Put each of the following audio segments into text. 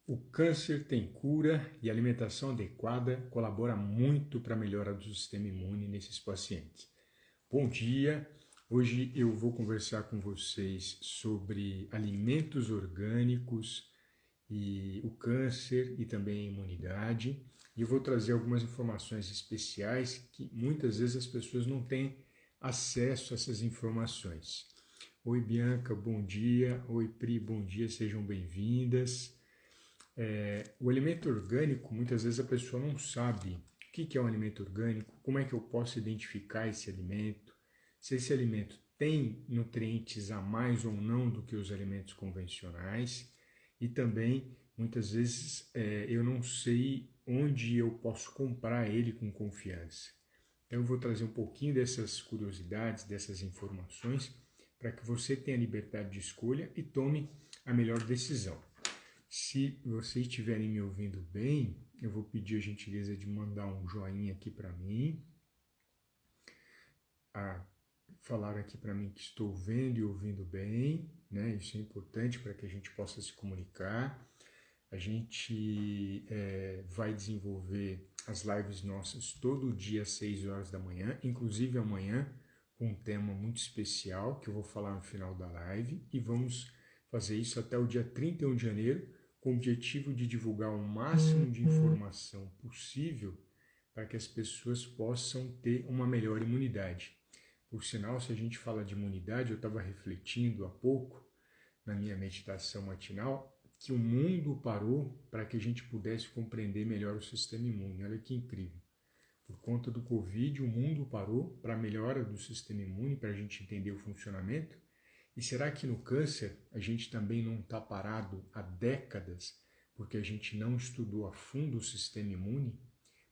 O câncer tem cura e a alimentação adequada colabora muito para a melhora do sistema imune nesses pacientes. Bom dia! Hoje eu vou conversar com vocês sobre alimentos orgânicos e o câncer e também a imunidade. E eu vou trazer algumas informações especiais que muitas vezes as pessoas não têm acesso a essas informações. Oi Bianca, bom dia. Oi Pri, bom dia, sejam bem-vindas. O alimento orgânico, muitas vezes a pessoa não sabe o que é um alimento orgânico, como é que eu posso identificar esse alimento, se esse alimento tem nutrientes a mais ou não do que os alimentos convencionais, e também, muitas vezes, eu não sei onde eu posso comprar ele com confiança. Então eu vou trazer um pouquinho dessas curiosidades, dessas informações, para que você tenha liberdade de escolha e tome a melhor decisão. Se vocês estiverem me ouvindo bem, eu vou pedir a gentileza de mandar um joinha aqui para mim. Falar aqui para mim que estou vendo e ouvindo bem, né? Isso é importante para que a gente possa se comunicar. A gente vai desenvolver as lives nossas todo dia às 6 horas da manhã, inclusive amanhã com um tema muito especial que eu vou falar no final da live, e vamos fazer isso até o dia 31 de janeiro, com o objetivo de divulgar o máximo de informação possível para que as pessoas possam ter uma melhor imunidade. Por sinal, se a gente fala de imunidade, eu estava refletindo há pouco, na minha meditação matinal, que o mundo parou para que a gente pudesse compreender melhor o sistema imune. Olha que incrível. Por conta do Covid, o mundo parou para a melhora do sistema imune, para a gente entender o funcionamento. E será que no câncer a gente também não está parado há décadas porque a gente não estudou a fundo o sistema imune?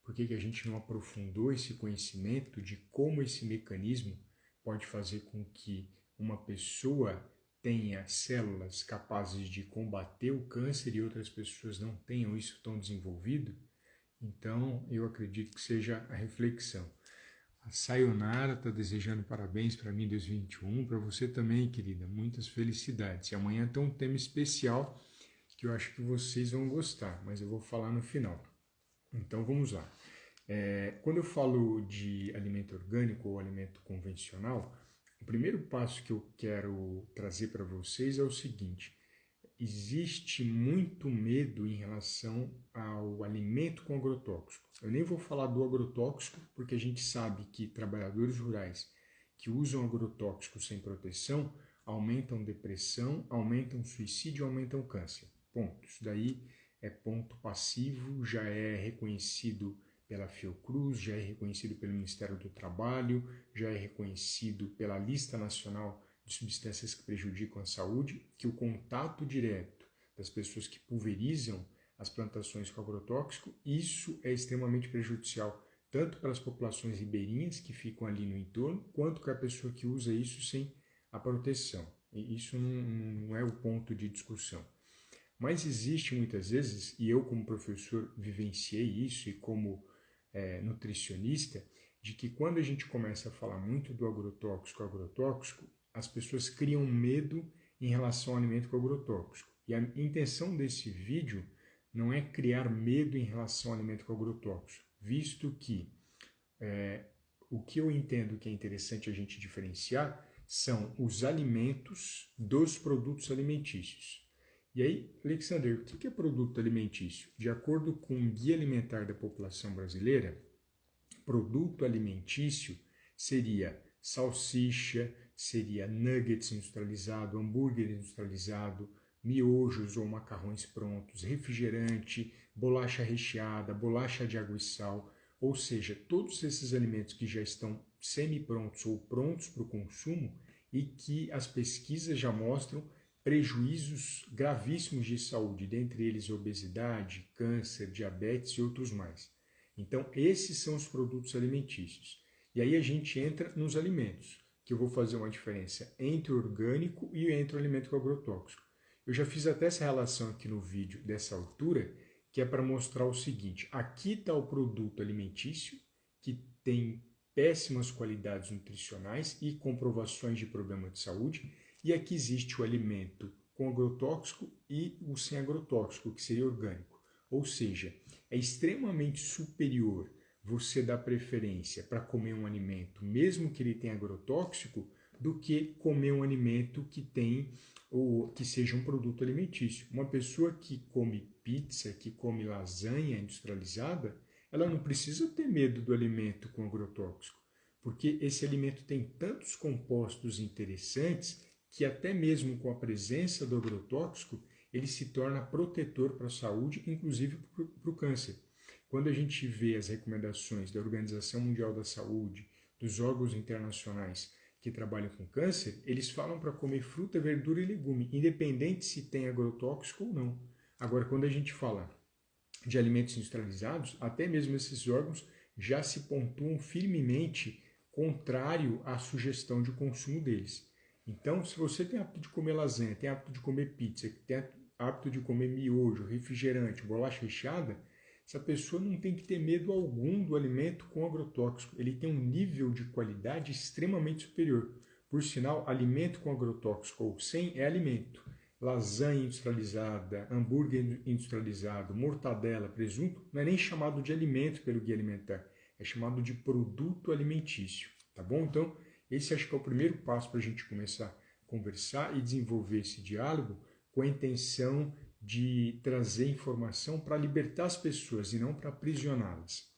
Por que a gente não aprofundou esse conhecimento de como esse mecanismo pode fazer com que uma pessoa tenha células capazes de combater o câncer e outras pessoas não tenham isso tão desenvolvido? Então, eu acredito que seja a reflexão. A Sayonara está desejando parabéns para mim em 2021, para você também, querida. Muitas felicidades. E amanhã tem um tema especial que eu acho que vocês vão gostar, mas eu vou falar no final. Então vamos lá. Quando eu falo de alimento orgânico ou alimento convencional, o primeiro passo que eu quero trazer para vocês é o seguinte: existe muito medo em relação ao alimento com agrotóxico. Eu nem vou falar do agrotóxico, porque a gente sabe que trabalhadores rurais que usam agrotóxico sem proteção aumentam depressão, aumentam suicídio, aumentam câncer. Ponto. Isso daí é ponto passivo, já é reconhecido pela Fiocruz, já é reconhecido pelo Ministério do Trabalho, já é reconhecido pela Lista Nacional de Substâncias que Prejudicam a Saúde, que o contato direto das pessoas que pulverizam as plantações com agrotóxico, isso é extremamente prejudicial, tanto para as populações ribeirinhas que ficam ali no entorno, quanto para a pessoa que usa isso sem a proteção. E isso não é o ponto de discussão. Mas existe muitas vezes, e eu como professor vivenciei isso, e como nutricionista, de que quando a gente começa a falar muito do agrotóxico, as pessoas criam medo em relação ao alimento com agrotóxico. E a intenção desse vídeo não é criar medo em relação ao alimento com agrotóxico, visto que o que eu entendo que é interessante a gente diferenciar são os alimentos dos produtos alimentícios. E aí, Alexander, o que é produto alimentício? De acordo com o Guia Alimentar da População Brasileira, produto alimentício seria salsicha, seria nuggets industrializado, hambúrguer industrializado, miojos ou macarrões prontos, refrigerante, bolacha recheada, bolacha de água e sal, ou seja, todos esses alimentos que já estão semi-prontos ou prontos para o consumo e que as pesquisas já mostram prejuízos gravíssimos de saúde, dentre eles obesidade, câncer, diabetes e outros mais. Então, esses são os produtos alimentícios. E aí a gente entra nos alimentos, que eu vou fazer uma diferença entre o orgânico e entre o alimento com agrotóxico. Eu já fiz até essa relação aqui no vídeo dessa altura, que é para mostrar o seguinte: aqui está o produto alimentício, que tem péssimas qualidades nutricionais e comprovações de problema de saúde, e aqui existe o alimento com agrotóxico e o sem agrotóxico, que seria orgânico. Ou seja, é extremamente superior você dar preferência para comer um alimento, mesmo que ele tenha agrotóxico, do que comer um alimento que tem ou que seja um produto alimentício. Uma pessoa que come pizza, que come lasanha industrializada, ela não precisa ter medo do alimento com agrotóxico, porque esse alimento tem tantos compostos interessantes que até mesmo com a presença do agrotóxico, ele se torna protetor para a saúde, inclusive para o câncer. Quando a gente vê as recomendações da Organização Mundial da Saúde, dos órgãos internacionais que trabalham com câncer, eles falam para comer fruta, verdura e legume, independente se tem agrotóxico ou não. Agora, quando a gente fala de alimentos industrializados, até mesmo esses órgãos já se pontuam firmemente contrário à sugestão de consumo deles. Então, se você tem hábito de comer lasanha, tem hábito de comer pizza, tem hábito de comer miojo, refrigerante, bolacha recheada, essa pessoa não tem que ter medo algum do alimento com agrotóxico. Ele tem um nível de qualidade extremamente superior. Por sinal, alimento com agrotóxico ou sem é alimento. Lasanha industrializada, hambúrguer industrializado, mortadela, presunto, não é nem chamado de alimento pelo guia alimentar, é chamado de produto alimentício, tá bom? Então, esse acho que é o primeiro passo para a gente começar a conversar e desenvolver esse diálogo com a intenção de trazer informação para libertar as pessoas e não para aprisioná-las.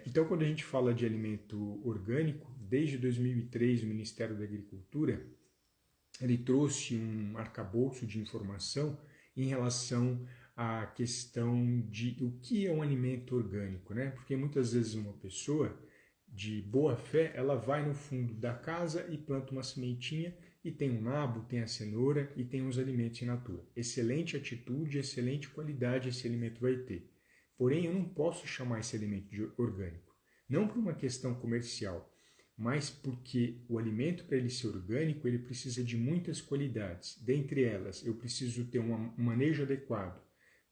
Então, quando a gente fala de alimento orgânico, desde 2003 o Ministério da Agricultura ele trouxe um arcabouço de informação em relação à questão de o que é um alimento orgânico, né? Porque muitas vezes uma pessoa de boa fé, ela vai no fundo da casa e planta uma sementinha e tem um nabo, tem a cenoura e tem os alimentos in natura. Excelente atitude, excelente qualidade esse alimento vai ter. Porém, eu não posso chamar esse alimento de orgânico. Não por uma questão comercial, mas porque o alimento, para ele ser orgânico, ele precisa de muitas qualidades. Dentre elas, eu preciso ter um manejo adequado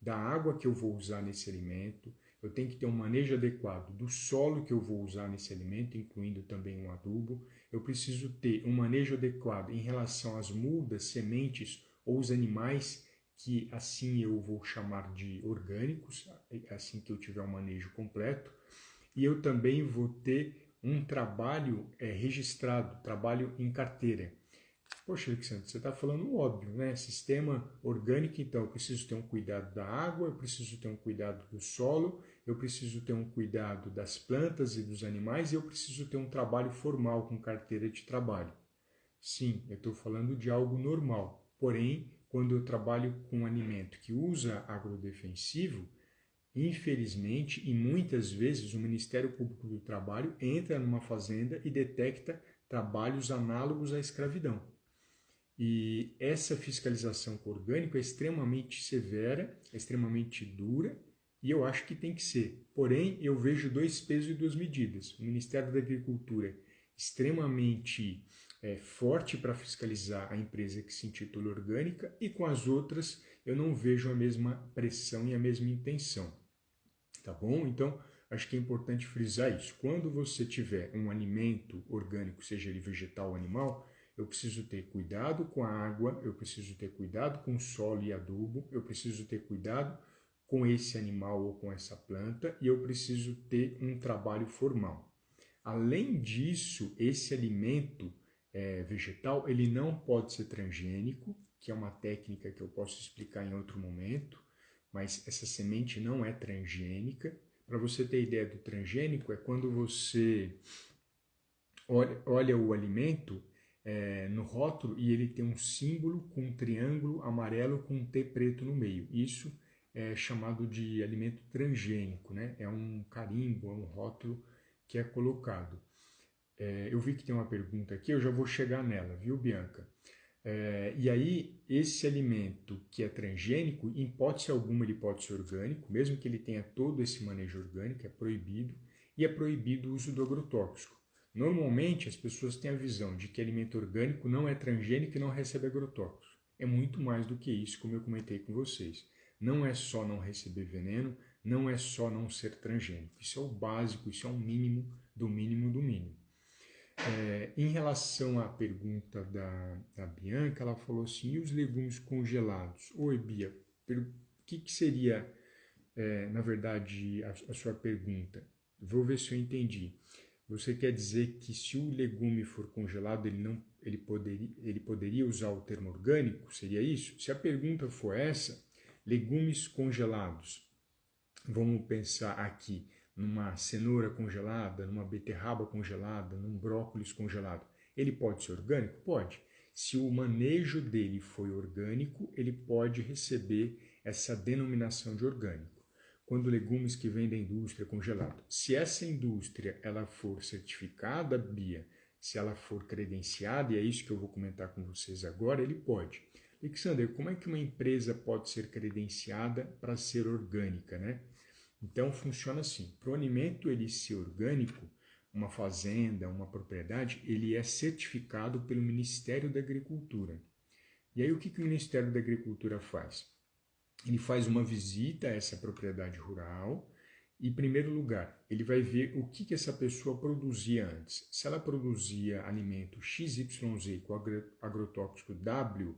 da água que eu vou usar nesse alimento, eu tenho que ter um manejo adequado do solo que eu vou usar nesse alimento, incluindo também um adubo, eu preciso ter um manejo adequado em relação às mudas, sementes ou os animais, que assim eu vou chamar de orgânicos, assim que eu tiver um manejo completo, e eu também vou ter um trabalho registrado, trabalho em carteira. Poxa, Alexandre, você está falando óbvio, né? Sistema orgânico, então eu preciso ter um cuidado da água, eu preciso ter um cuidado do solo, eu preciso ter um cuidado das plantas e dos animais e eu preciso ter um trabalho formal com carteira de trabalho. Sim, eu estou falando de algo normal. Porém, quando eu trabalho com um alimento que usa agrodefensivo, infelizmente, e muitas vezes o Ministério Público do Trabalho entra numa fazenda e detecta trabalhos análogos à escravidão. E essa fiscalização com orgânico é extremamente severa, é extremamente dura, e eu acho que tem que ser. Porém, eu vejo dois pesos e duas medidas. O Ministério da Agricultura extremamente forte para fiscalizar a empresa que se intitula orgânica, e com as outras eu não vejo a mesma pressão e a mesma intenção. Tá bom? Então, acho que é importante frisar isso. Quando você tiver um alimento orgânico, seja ele vegetal ou animal, eu preciso ter cuidado com a água, eu preciso ter cuidado com o solo e adubo, eu preciso ter cuidado com esse animal ou com essa planta e eu preciso ter um trabalho formal. Além disso, esse alimento vegetal, ele não pode ser transgênico, que é uma técnica que eu posso explicar em outro momento, mas essa semente não é transgênica. Para você ter ideia do transgênico, é quando você olha o alimento no rótulo e ele tem um símbolo com um triângulo amarelo com um T preto no meio. Isso é chamado de alimento transgênico, né? É um carimbo, é um rótulo que é colocado. Eu vi que tem uma pergunta aqui, eu já vou chegar nela, viu, Bianca? E aí, esse alimento que é transgênico, em hipótese alguma ele pode ser orgânico, mesmo que ele tenha todo esse manejo orgânico, é proibido, e é proibido o uso do agrotóxico. Normalmente, as pessoas têm a visão de que alimento orgânico não é transgênico e não recebe agrotóxico. É muito mais do que isso, como eu comentei com vocês. Não é só não receber veneno, não é só não ser transgênico. Isso é o básico, isso é o mínimo do mínimo do mínimo. Em relação à pergunta da Bianca, ela falou assim, e os legumes congelados? Oi, Bia, o que seria, na verdade, a sua pergunta? Vou ver se eu entendi. Você quer dizer que se o legume for congelado, ele poderia usar o termo orgânico? Seria isso? Se a pergunta for essa, legumes congelados, vamos pensar aqui numa cenoura congelada, numa beterraba congelada, num brócolis congelado. Ele pode ser orgânico? Pode. Se o manejo dele foi orgânico, ele pode receber essa denominação de orgânico. Quando legumes que vêm da indústria congelado, se essa indústria ela for certificada, Bia, se ela for credenciada, e é isso que eu vou comentar com vocês agora, ele pode. Alexander, como é que uma empresa pode ser credenciada para ser orgânica, né? Então funciona assim, para o alimento ele ser orgânico, uma fazenda, uma propriedade, ele é certificado pelo Ministério da Agricultura. E aí o que o Ministério da Agricultura faz? Ele faz uma visita a essa propriedade rural e, em primeiro lugar, ele vai ver o que essa pessoa produzia antes. Se ela produzia alimento XYZ com agrotóxico WY,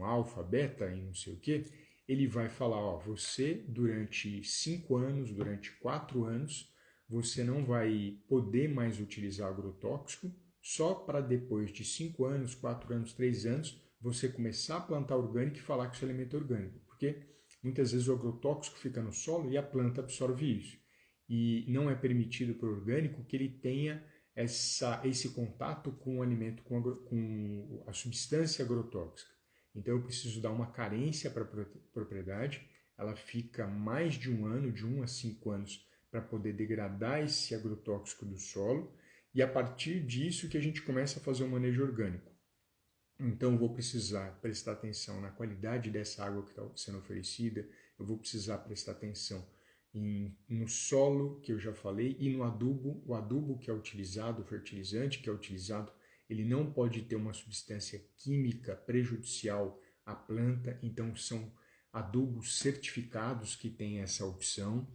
alfa, beta e não sei o que, ele vai falar, ó, você durante 5 anos, durante 4 anos, você não vai poder mais utilizar agrotóxico, só para depois de 5 anos, 4 anos, 3 anos, você começar a plantar orgânico e falar que isso é alimento orgânico, porque muitas vezes o agrotóxico fica no solo e a planta absorve isso. E não é permitido para o orgânico que ele tenha esse contato com o alimento, com a substância agrotóxica. Então eu preciso dar uma carência para a propriedade, ela fica mais de 1 ano, de 1 a 5 anos, para poder degradar esse agrotóxico do solo, e a partir disso que a gente começa a fazer o manejo orgânico. Então eu vou precisar prestar atenção na qualidade dessa água que está sendo oferecida, eu vou precisar prestar atenção no solo, que eu já falei, e no adubo. O adubo que é utilizado, o fertilizante que é utilizado, ele não pode ter uma substância química prejudicial à planta, então são adubos certificados que têm essa opção,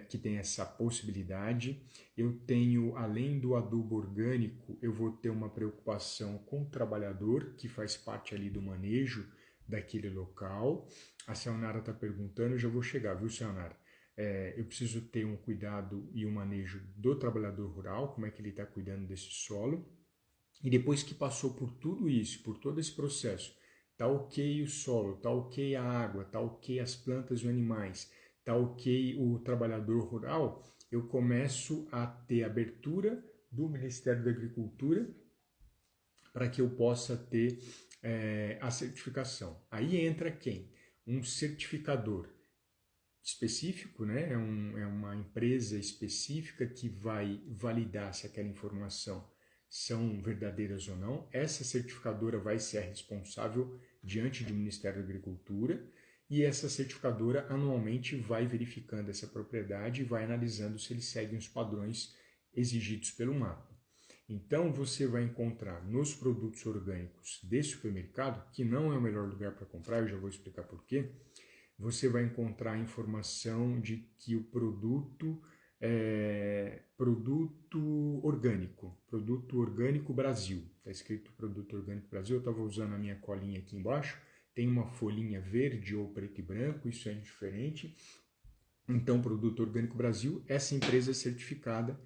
que tem essa possibilidade. Eu tenho, além do adubo orgânico, eu vou ter uma preocupação com o trabalhador, que faz parte ali do manejo daquele local. A Sayonara está perguntando, eu já vou chegar, viu, Sayonara? Eu preciso ter um cuidado e um manejo do trabalhador rural, como é que ele está cuidando desse solo. E depois que passou por tudo isso, por todo esse processo, está ok o solo, está ok a água, está ok as plantas e os animais, está ok o trabalhador rural, eu começo a ter abertura do Ministério da Agricultura para que eu possa ter a certificação. Aí entra quem? Um certificador específico, né? É uma empresa específica que vai validar se aquela informação são verdadeiras ou não. Essa certificadora vai ser a responsável diante do Ministério da Agricultura e essa certificadora anualmente vai verificando essa propriedade e vai analisando se eles seguem os padrões exigidos pelo MAPA. Então você vai encontrar nos produtos orgânicos desse supermercado, que não é o melhor lugar para comprar, eu já vou explicar por quê, você vai encontrar a informação de que o produto é produto orgânico Brasil. Está escrito produto orgânico Brasil, eu estava usando a minha colinha aqui embaixo, tem uma folhinha verde ou preto e branco, isso é indiferente. Então, produto orgânico Brasil, essa empresa é certificada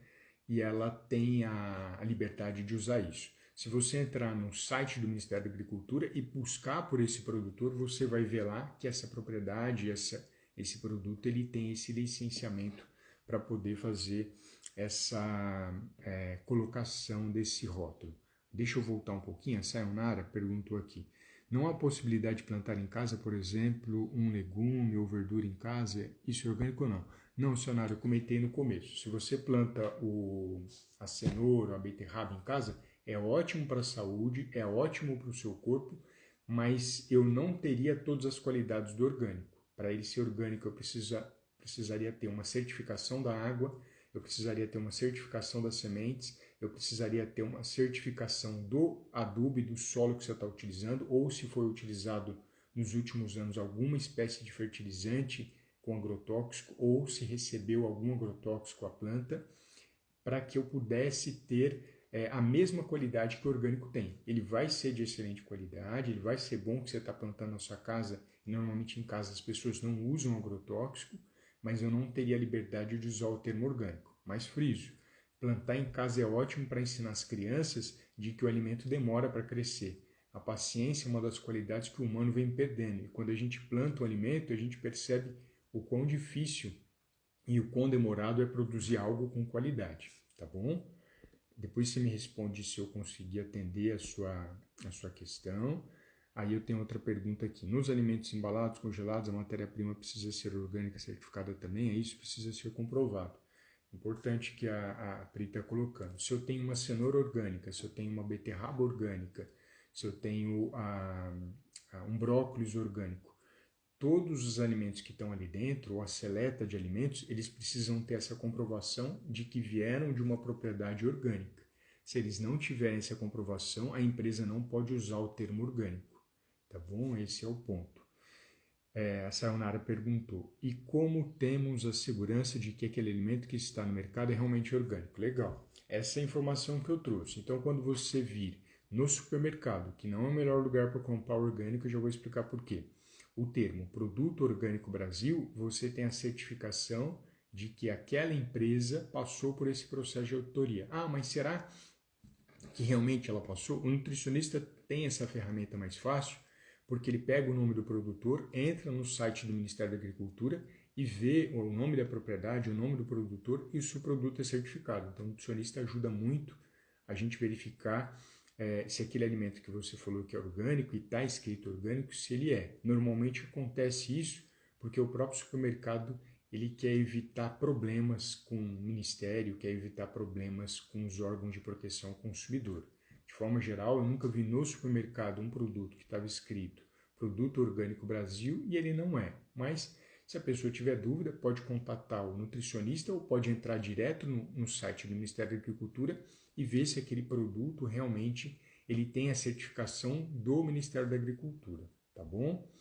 e ela tem a liberdade de usar isso. Se você entrar no site do Ministério da Agricultura e buscar por esse produtor, você vai ver lá que essa propriedade, esse produto, ele tem esse licenciamento para poder fazer essa colocação desse rótulo. Deixa eu voltar um pouquinho, a Sayonara perguntou aqui. Não há possibilidade de plantar em casa, por exemplo, um legume ou verdura em casa? Isso é orgânico ou não? Não, Sayonara, eu comentei no começo. Se você planta a cenoura, a beterraba em casa, é ótimo para a saúde, é ótimo para o seu corpo, mas eu não teria todas as qualidades do orgânico. Para ele ser orgânico, eu precisaria ter uma certificação da água, eu precisaria ter uma certificação das sementes, eu precisaria ter uma certificação do adubo e do solo que você está utilizando, ou se foi utilizado nos últimos anos alguma espécie de fertilizante com agrotóxico, ou se recebeu algum agrotóxico à planta. para que eu pudesse ter a mesma qualidade que o orgânico tem. Ele vai ser de excelente qualidade, ele vai ser bom que você está plantando na sua casa. Normalmente em casa as pessoas não usam agrotóxico, mas eu não teria a liberdade de usar o termo orgânico. Mas friso, plantar em casa é ótimo para ensinar as crianças de que o alimento demora para crescer. A paciência é uma das qualidades que o humano vem perdendo. E quando a gente planta o alimento, a gente percebe o quão difícil e o quão demorado é produzir algo com qualidade, tá bom? Depois você me responde se eu conseguir atender a sua questão. Aí eu tenho outra pergunta aqui. Nos alimentos embalados, congelados, a matéria-prima precisa ser orgânica certificada também? É isso? Precisa ser comprovado. Importante que a Pri está colocando. Se eu tenho uma cenoura orgânica, se eu tenho uma beterraba orgânica, se eu tenho um brócolis orgânico, todos os alimentos que estão ali dentro, ou a seleta de alimentos, eles precisam ter essa comprovação de que vieram de uma propriedade orgânica. Se eles não tiverem essa comprovação, a empresa não pode usar o termo orgânico. Tá bom? Esse é o ponto. A Sayonara perguntou, e como temos a segurança de que aquele alimento que está no mercado é realmente orgânico? Legal. Essa é a informação que eu trouxe. Então, quando você vir no supermercado, que não é o melhor lugar para comprar orgânico, eu já vou explicar por quê. O termo Produto Orgânico Brasil, você tem a certificação de que aquela empresa passou por esse processo de auditoria. Ah, mas será que realmente ela passou? O nutricionista tem essa ferramenta mais fácil, porque ele pega o nome do produtor, entra no site do Ministério da Agricultura e vê o nome da propriedade, o nome do produtor e se o produto é certificado. Então, o nutricionista ajuda muito a gente verificar se aquele alimento que você falou que é orgânico e está escrito orgânico, se ele é. Normalmente acontece isso porque o próprio supermercado ele quer evitar problemas com o Ministério, quer evitar problemas com os órgãos de proteção ao consumidor. De forma geral, eu nunca vi no supermercado um produto que estava escrito Produto Orgânico Brasil e ele não é. Mas se a pessoa tiver dúvida, pode contatar o nutricionista ou pode entrar direto no site do Ministério da Agricultura e ver se aquele produto realmente ele tem a certificação do Ministério da Agricultura, tá bom?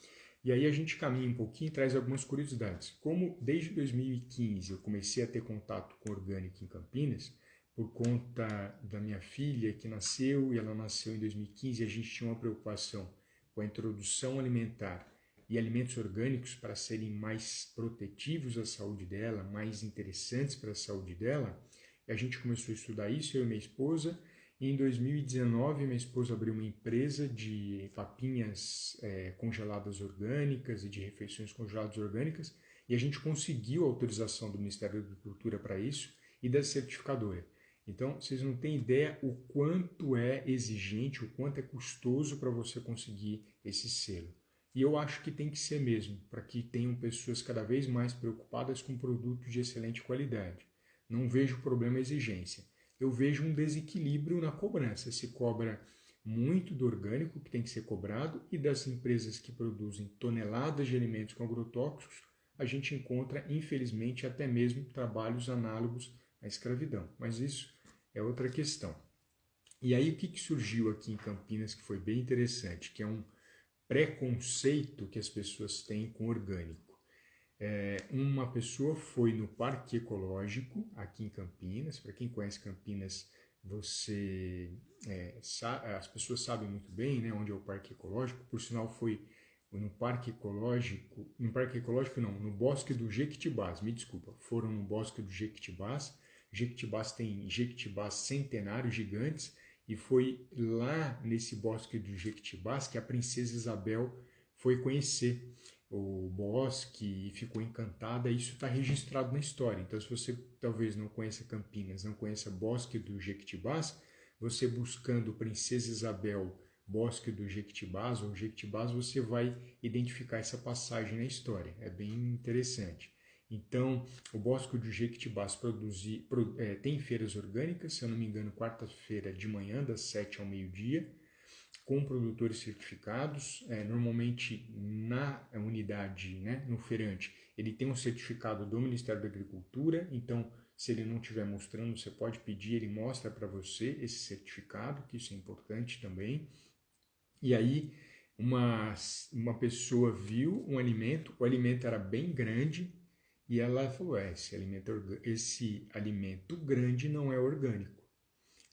E aí a gente caminha um pouquinho e traz algumas curiosidades. Como desde 2015 eu comecei a ter contato com orgânico em Campinas, por conta da minha filha que nasceu, e ela nasceu em 2015, e a gente tinha uma preocupação com a introdução alimentar e alimentos orgânicos para serem mais protetivos à saúde dela, mais interessantes para a saúde dela, e a gente começou a estudar isso, eu e minha esposa, e em 2019 minha esposa abriu uma empresa de papinhas congeladas orgânicas e de refeições congeladas orgânicas, e a gente conseguiu a autorização do Ministério da Agricultura para isso e da certificadora. Então, vocês não têm ideia o quanto é exigente, o quanto é custoso para você conseguir esse selo. E eu acho que tem que ser mesmo, para que tenham pessoas cada vez mais preocupadas com produtos de excelente qualidade. Não vejo problema exigência. Eu vejo um desequilíbrio na cobrança. Se cobra muito do orgânico, que tem que ser cobrado, e das empresas que produzem toneladas de alimentos com agrotóxicos, a gente encontra, infelizmente, até mesmo trabalhos análogos à escravidão. Mas isso é outra questão. E aí o que surgiu aqui em Campinas que foi bem interessante, que é um preconceito que as pessoas têm com orgânico. Uma pessoa foi no Parque Ecológico, aqui em Campinas. Para quem conhece Campinas, as pessoas sabem muito bem, né, onde é o Parque Ecológico. Por sinal, foi no Parque Ecológico, no Bosque do Jequitibás, me desculpa, foram no Bosque do Jequitibás. Jequitibás tem jequitibás centenários gigantes, e foi lá nesse Bosque do Jequitibás que a princesa Isabel foi conhecer o bosque e ficou encantada. Isso está registrado na história. Então, se você talvez não conheça Campinas, não conheça Bosque do Jequitibás, você buscando Princesa Isabel, Bosque do Jequitibás ou Jequitibás, você vai identificar essa passagem na história. É bem interessante. Então, o Bosque do Jequitibás tem feiras orgânicas, se eu não me engano, quarta-feira de manhã, das 7 ao meio-dia, com produtores certificados. Normalmente, na unidade, né, no feirante, ele tem um certificado do Ministério da Agricultura. Então, se ele não estiver mostrando, você pode pedir, ele mostra para você esse certificado, que isso é importante também. E aí, uma pessoa viu um alimento, o alimento era bem grande, E ela falou, esse alimento grande não é orgânico.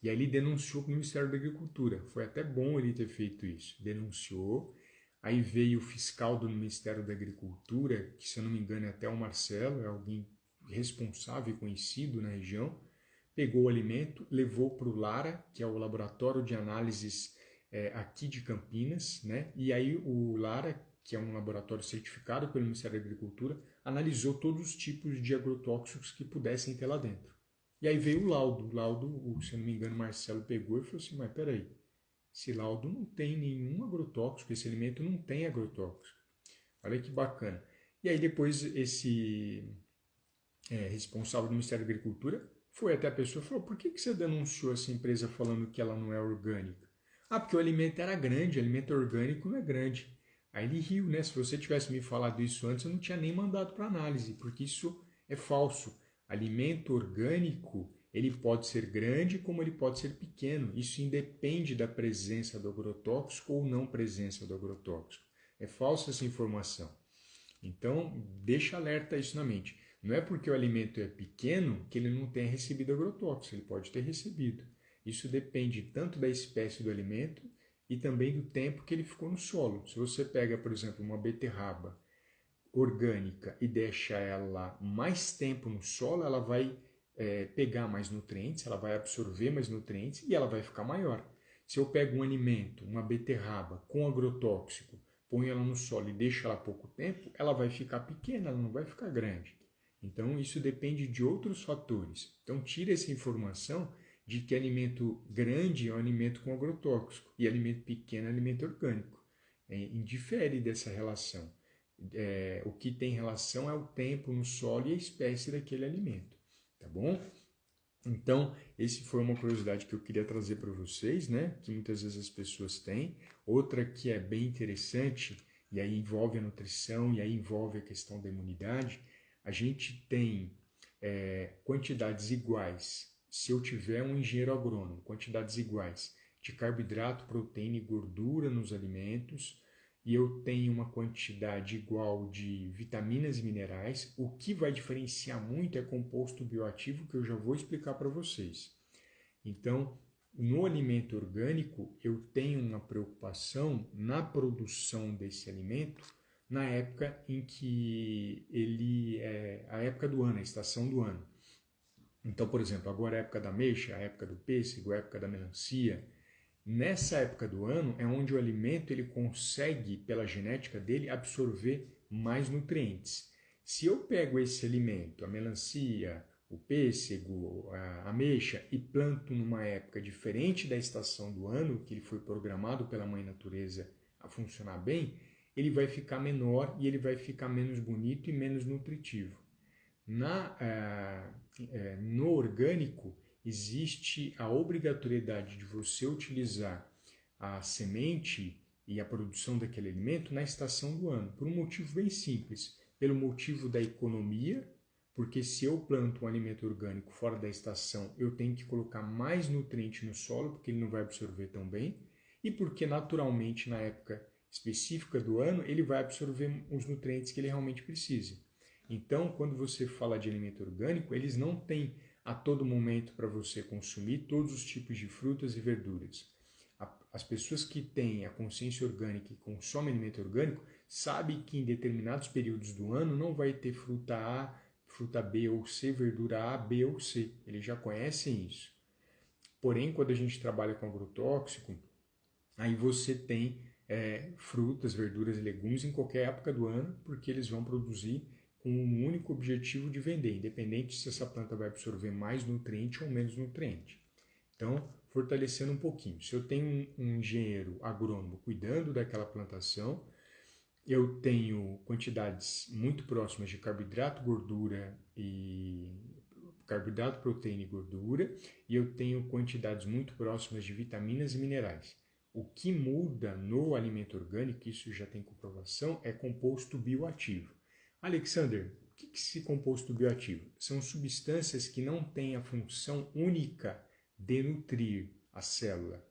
E aí ele denunciou para o Ministério da Agricultura. Foi até bom ele ter feito isso. Denunciou. Aí veio o fiscal do Ministério da Agricultura, que se eu não me engano é até o Marcelo, é alguém responsável e conhecido na região, pegou o alimento, levou para o LARA, que é o Laboratório de Análises aqui de Campinas, né? E aí o LARA, que é um laboratório certificado pelo Ministério da Agricultura, analisou todos os tipos de agrotóxicos que pudessem ter lá dentro. E aí veio o laudo, se eu não me engano, o Marcelo pegou e falou assim, mas peraí, esse laudo não tem nenhum agrotóxico, esse alimento não tem agrotóxico. Olha que bacana. E aí depois esse responsável do Ministério da Agricultura foi até a pessoa e falou, por que você denunciou essa empresa falando que ela não é orgânica? Ah, porque o alimento era grande, o alimento orgânico não é grande. Aí ele riu, né? Se você tivesse me falado isso antes, eu não tinha nem mandado para análise, porque isso é falso. Alimento orgânico, ele pode ser grande como ele pode ser pequeno. Isso independe da presença do agrotóxico ou não presença do agrotóxico. É falsa essa informação. Então, deixa alerta isso na mente. Não é porque o alimento é pequeno que ele não tenha recebido agrotóxico, ele pode ter recebido. Isso depende tanto da espécie do alimento e também do tempo que ele ficou no solo. Se você pega, por exemplo, uma beterraba orgânica e deixa ela mais tempo no solo, ela vai pegar mais nutrientes, ela vai absorver mais nutrientes e ela vai ficar maior. Se eu pego um alimento, uma beterraba com agrotóxico, ponho ela no solo e deixo ela pouco tempo, ela vai ficar pequena, ela não vai ficar grande. Então isso depende de outros fatores. Então tira essa informação de que alimento grande é um alimento com agrotóxico e alimento pequeno é alimento orgânico. Indifere dessa relação. O que tem relação é o tempo no solo e a espécie daquele alimento, tá bom? Então, esse foi uma curiosidade que eu queria trazer para vocês, né? Que muitas vezes as pessoas têm. Outra que é bem interessante, e aí envolve a nutrição, e aí envolve a questão da imunidade. A gente tem quantidades iguais, se eu tiver um engenheiro agrônomo, quantidades iguais de carboidrato, proteína e gordura nos alimentos, e eu tenho uma quantidade igual de vitaminas e minerais, o que vai diferenciar muito é composto bioativo, que eu já vou explicar para vocês. Então, no alimento orgânico, eu tenho uma preocupação na produção desse alimento na época em que ele é a época do ano, a estação do ano. Então, por exemplo, agora é a época da ameixa, a época do pêssego, a época da melancia. Nessa época do ano é onde o alimento ele consegue, pela genética dele, absorver mais nutrientes. Se eu pego esse alimento, a melancia, o pêssego, a ameixa, e planto numa época diferente da estação do ano, que ele foi programado pela Mãe Natureza a funcionar bem, ele vai ficar menor e ele vai ficar menos bonito e menos nutritivo. No orgânico, existe a obrigatoriedade de você utilizar a semente e a produção daquele alimento na estação do ano, por um motivo bem simples, pelo motivo da economia, porque se eu planto um alimento orgânico fora da estação, eu tenho que colocar mais nutriente no solo, porque ele não vai absorver tão bem, e porque naturalmente na época específica do ano, ele vai absorver os nutrientes que ele realmente precisa. Então, quando você fala de alimento orgânico, eles não têm a todo momento para você consumir todos os tipos de frutas e verduras. As pessoas que têm a consciência orgânica e consomem alimento orgânico sabem que em determinados períodos do ano não vai ter fruta A, fruta B ou C, verdura A, B ou C. Eles já conhecem isso. Porém, quando a gente trabalha com agrotóxico, aí você tem frutas, verduras e legumes em qualquer época do ano, porque eles vão produzir com um único objetivo de vender, independente se essa planta vai absorver mais nutriente ou menos nutriente. Então, fortalecendo um pouquinho. Se eu tenho um engenheiro agrônomo cuidando daquela plantação, eu tenho quantidades muito próximas de carboidrato, proteína e gordura, e eu tenho quantidades muito próximas de vitaminas e minerais. O que muda no alimento orgânico, isso já tem comprovação, é composto bioativo. Alexander, o que é esse composto bioativo? São substâncias que não têm a função única de nutrir a célula.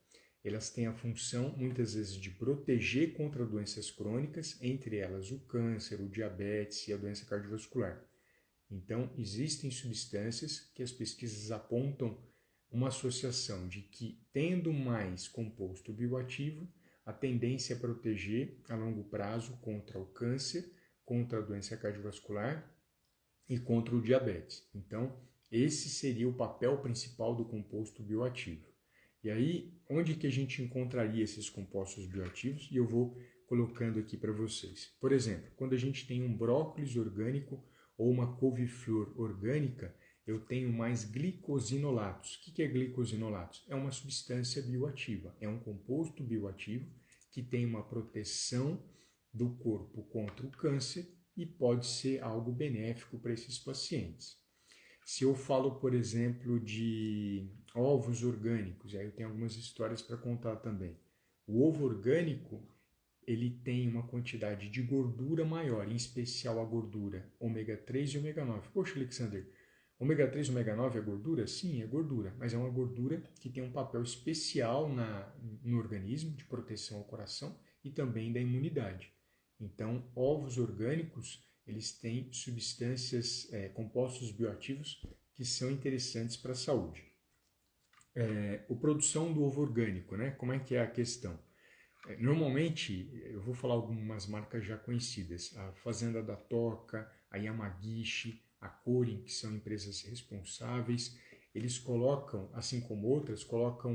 Elas têm a função, muitas vezes, de proteger contra doenças crônicas, entre elas o câncer, o diabetes e a doença cardiovascular. Então, existem substâncias que as pesquisas apontam uma associação de que, tendo mais composto bioativo, a tendência é proteger a longo prazo contra o câncer, contra a doença cardiovascular e contra o diabetes. Então, esse seria o papel principal do composto bioativo. E aí, onde que a gente encontraria esses compostos bioativos? E eu vou colocando aqui para vocês. Por exemplo, quando a gente tem um brócolis orgânico ou uma couve-flor orgânica, eu tenho mais glicosinolatos. O que é glicosinolatos? É uma substância bioativa, é um composto bioativo que tem uma proteção do corpo contra o câncer e pode ser algo benéfico para esses pacientes. Se eu falo, por exemplo, de ovos orgânicos, aí eu tenho algumas histórias para contar também. O ovo orgânico, ele tem uma quantidade de gordura maior, em especial a gordura ômega 3 e ômega 9. Poxa, Alexander, ômega 3 e ômega 9 é gordura? Sim, é gordura, mas é uma gordura que tem um papel especial no organismo, de proteção ao coração e também da imunidade. Então, ovos orgânicos, eles têm substâncias, compostos bioativos que são interessantes para a saúde. A produção do ovo orgânico, né? Como é que é a questão? Normalmente, eu vou falar algumas marcas já conhecidas, a Fazenda da Toca, a Yamagishi, a Korin, que são empresas responsáveis, eles colocam, assim como outras, colocam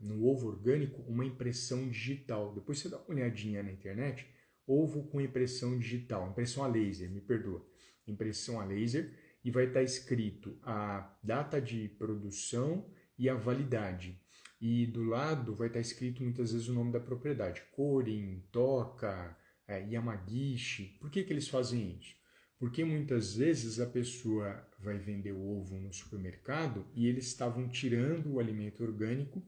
no ovo orgânico uma impressão digital. Depois você dá uma olhadinha na internet, ovo com impressão digital, impressão a laser, me perdoa, impressão a laser, e vai estar escrito a data de produção e a validade. E do lado vai estar escrito muitas vezes o nome da propriedade, Korin, Toca, Yamagishi. Por que eles fazem isso? Porque muitas vezes a pessoa vai vender o ovo no supermercado e eles estavam tirando o alimento orgânico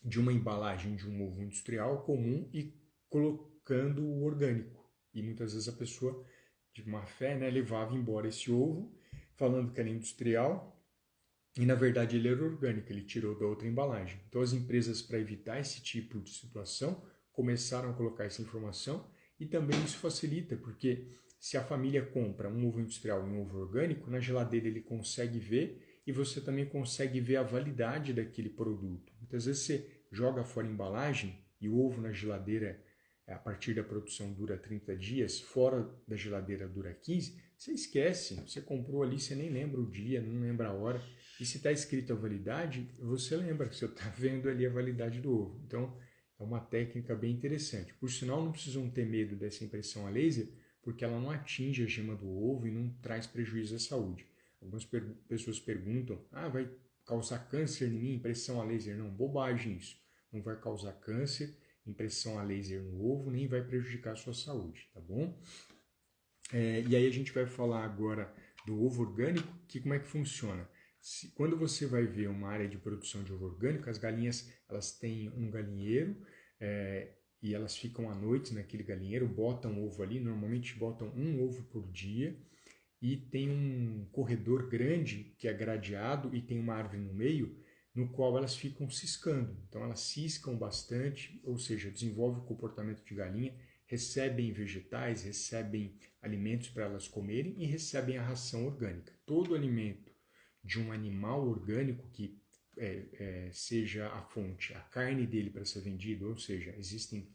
de uma embalagem de um ovo industrial comum e colocando o orgânico. E muitas vezes a pessoa, de má fé, né, levava embora esse ovo, falando que era industrial, e na verdade ele era orgânico, ele tirou da outra embalagem. Então as empresas, para evitar esse tipo de situação, começaram a colocar essa informação e também isso facilita, porque se a família compra um ovo industrial e um ovo orgânico, na geladeira ele consegue ver e você também consegue ver a validade daquele produto. Muitas vezes você joga fora a embalagem e o ovo na geladeira, a partir da produção, dura 30 dias, fora da geladeira dura 15, você esquece, você comprou ali, você nem lembra o dia, não lembra a hora. E se está escrito a validade, você lembra que você está vendo ali a validade do ovo. Então, é uma técnica bem interessante. Por sinal, não precisam ter medo dessa impressão a laser, porque ela não atinge a gema do ovo e não traz prejuízo à saúde. Algumas pessoas perguntam, vai causar câncer em mim, impressão a laser? Não, bobagem isso. Não vai causar câncer, impressão a laser no ovo, nem vai prejudicar a sua saúde, tá bom? E aí a gente vai falar agora do ovo orgânico, que como é que funciona? Quando você vai ver uma área de produção de ovo orgânico, as galinhas elas têm um galinheiro e elas ficam à noite naquele galinheiro, botam ovo ali, normalmente botam um ovo por dia, e tem um corredor grande que é gradeado e tem uma árvore no meio, no qual elas ficam ciscando. Então elas ciscam bastante, ou seja, desenvolve o comportamento de galinha, recebem vegetais, recebem alimentos para elas comerem e recebem a ração orgânica. Todo alimento de um animal orgânico que seja a fonte, a carne dele para ser vendido, ou seja, existem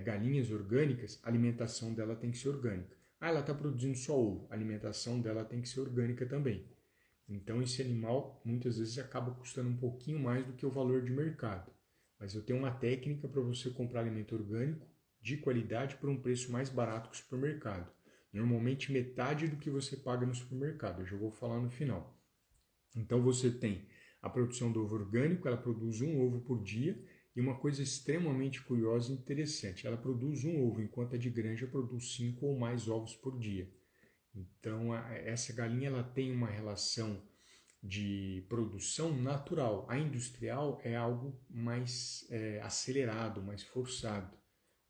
galinhas orgânicas, a alimentação dela tem que ser orgânica. Ela está produzindo só ovo, a alimentação dela tem que ser orgânica também. Então esse animal muitas vezes acaba custando um pouquinho mais do que o valor de mercado. Mas eu tenho uma técnica para você comprar alimento orgânico de qualidade por um preço mais barato que o supermercado. Normalmente metade do que você paga no supermercado, eu já vou falar no final. Então você tem a produção do ovo orgânico, ela produz um ovo por dia, e uma coisa extremamente curiosa e interessante, ela produz um ovo, enquanto a de granja produz 5 ou mais ovos por dia. Então essa galinha ela tem uma relação de produção natural. A industrial é algo mais acelerado, mais forçado.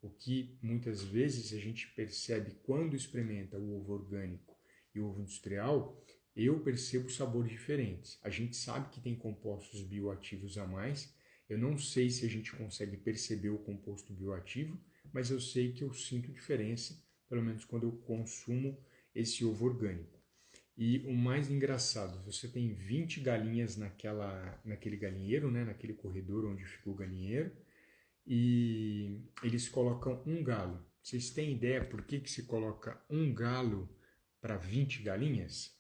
O que muitas vezes a gente percebe quando experimenta o ovo orgânico e o ovo industrial, eu percebo sabores diferentes. A gente sabe que tem compostos bioativos a mais. Eu não sei se a gente consegue perceber o composto bioativo, mas eu sei que eu sinto diferença, pelo menos quando eu consumo esse ovo orgânico. E o mais engraçado, você tem 20 galinhas naquele galinheiro, né, naquele corredor onde fica o galinheiro, e eles colocam um galo. Vocês têm ideia por que se coloca um galo para 20 galinhas?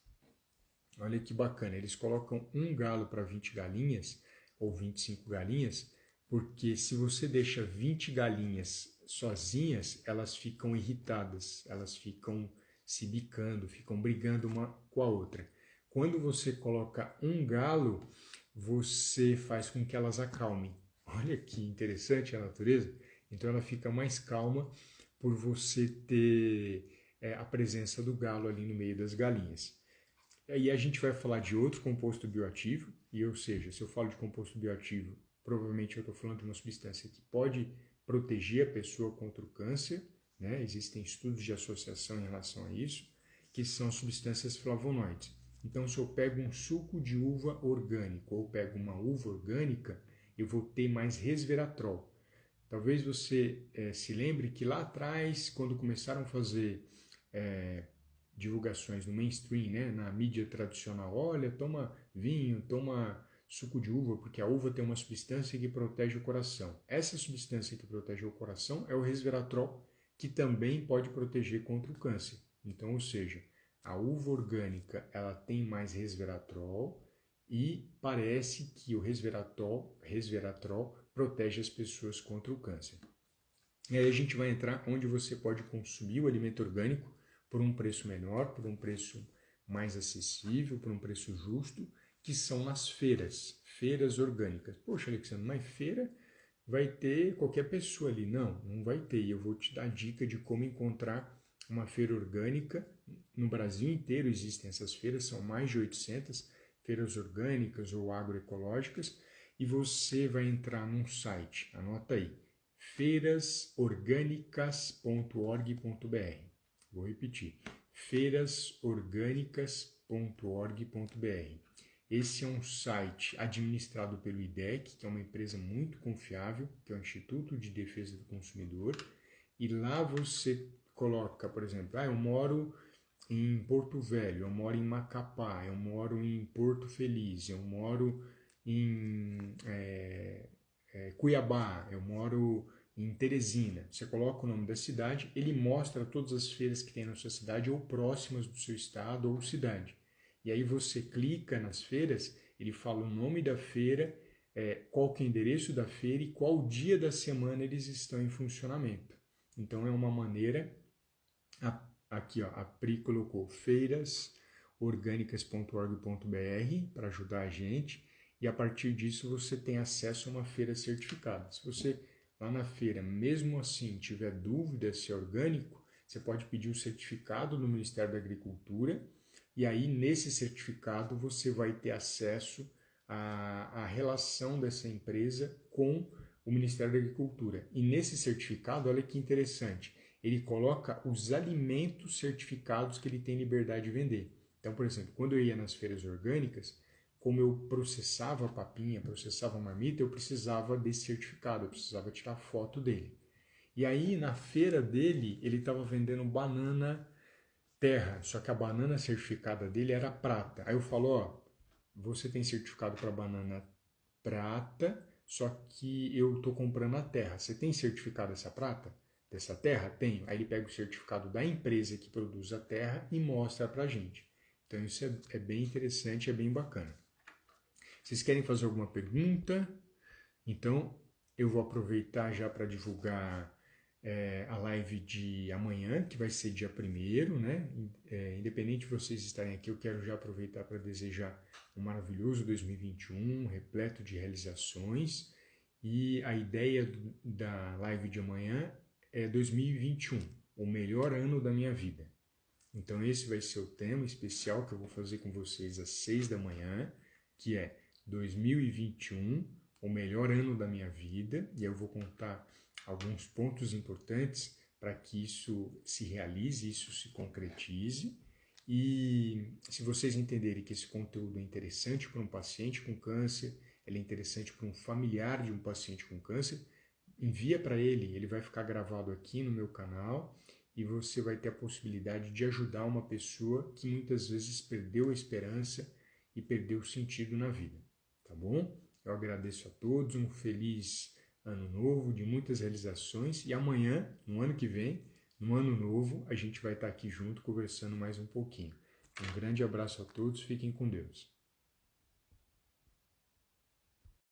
Olha que bacana, eles colocam um galo para 20 galinhas, ou 25 galinhas, porque se você deixa 20 galinhas sozinhas, elas ficam irritadas, elas ficam se bicando, ficam brigando uma com a outra. Quando você coloca um galo, você faz com que elas acalmem. Olha que interessante a natureza. Então ela fica mais calma por você ter a presença do galo ali no meio das galinhas. Aí a gente vai falar de outro composto bioativo, e ou seja, se eu falo de composto bioativo, provavelmente eu estou falando de uma substância que pode proteger a pessoa contra o câncer, né? Existem estudos de associação em relação a isso, que são substâncias flavonoides. Então, se eu pego um suco de uva orgânico ou pego uma uva orgânica, eu vou ter mais resveratrol. Talvez você se lembre que lá atrás, quando começaram a fazer divulgações no mainstream, né, na mídia tradicional, olha, toma vinho, toma suco de uva, porque a uva tem uma substância que protege o coração. Essa substância que protege o coração é o resveratrol, que também pode proteger contra o câncer. Então, ou seja, a uva orgânica ela tem mais resveratrol e parece que o resveratrol protege as pessoas contra o câncer. E aí a gente vai entrar onde você pode consumir o alimento orgânico por um preço menor, por um preço mais acessível, por um preço justo, que são nas feiras orgânicas. Poxa, Alexandre, mas feira vai ter qualquer pessoa ali. Não, não vai ter. E eu vou te dar dica de como encontrar uma feira orgânica. No Brasil inteiro existem essas feiras, são mais de 800 feiras orgânicas ou agroecológicas, e você vai entrar num site, anota aí, feirasorgânicas.org.br. Vou repetir, feirasorgânicas.org.br. Esse é um site administrado pelo IDEC, que é uma empresa muito confiável, que é o Instituto de Defesa do Consumidor, e lá você coloca, por exemplo, eu moro em Porto Velho, eu moro em Macapá, eu moro em Porto Feliz, eu moro em Cuiabá, eu moro em Teresina. Você coloca o nome da cidade, ele mostra todas as feiras que tem na sua cidade ou próximas do seu estado ou cidade. E aí você clica nas feiras, ele fala o nome da feira, qual que é o endereço da feira e qual dia da semana eles estão em funcionamento. Então é uma maneira, aqui ó, a Pri colocou feirasorgânicas.org.br para ajudar a gente, e a partir disso você tem acesso a uma feira certificada. Se você lá na feira, mesmo assim, tiver dúvida se é orgânico, você pode pedir o certificado do Ministério da Agricultura, e aí nesse certificado você vai ter acesso à relação dessa empresa com o Ministério da Agricultura. E nesse certificado, olha que interessante, ele coloca os alimentos certificados que ele tem liberdade de vender. Então, por exemplo, quando eu ia nas feiras orgânicas, como eu processava a papinha, processava a marmita, eu precisava desse certificado, eu precisava tirar foto dele. E aí, na feira dele, ele estava vendendo banana terra, só que a banana certificada dele era prata. Aí eu falo, ó, você tem certificado para banana prata, só que eu estou comprando a terra. Você tem certificado dessa prata? Dessa terra? Tenho. Aí ele pega o certificado da empresa que produz a terra e mostra para a gente. Então isso é bem interessante, é bem bacana. Vocês querem fazer alguma pergunta? Então, eu vou aproveitar já para divulgar a live de amanhã, que vai ser dia 1º, né? Independente de vocês estarem aqui, eu quero já aproveitar para desejar um maravilhoso 2021, repleto de realizações. E a ideia da live de amanhã é 2021, o melhor ano da minha vida. Então esse vai ser o tema especial que eu vou fazer com vocês às 6 da manhã, que é 2021, o melhor ano da minha vida, e eu vou contar alguns pontos importantes para que isso se realize, isso se concretize. E se vocês entenderem que esse conteúdo é interessante para um paciente com câncer, ele é interessante para um familiar de um paciente com câncer, envia para ele, ele vai ficar gravado aqui no meu canal, e você vai ter a possibilidade de ajudar uma pessoa que muitas vezes perdeu a esperança e perdeu o sentido na vida, tá bom? Eu agradeço a todos, um feliz ano novo, de muitas realizações, e amanhã, no ano que vem, no ano novo, a gente vai estar aqui junto conversando mais um pouquinho. Um grande abraço a todos, fiquem com Deus.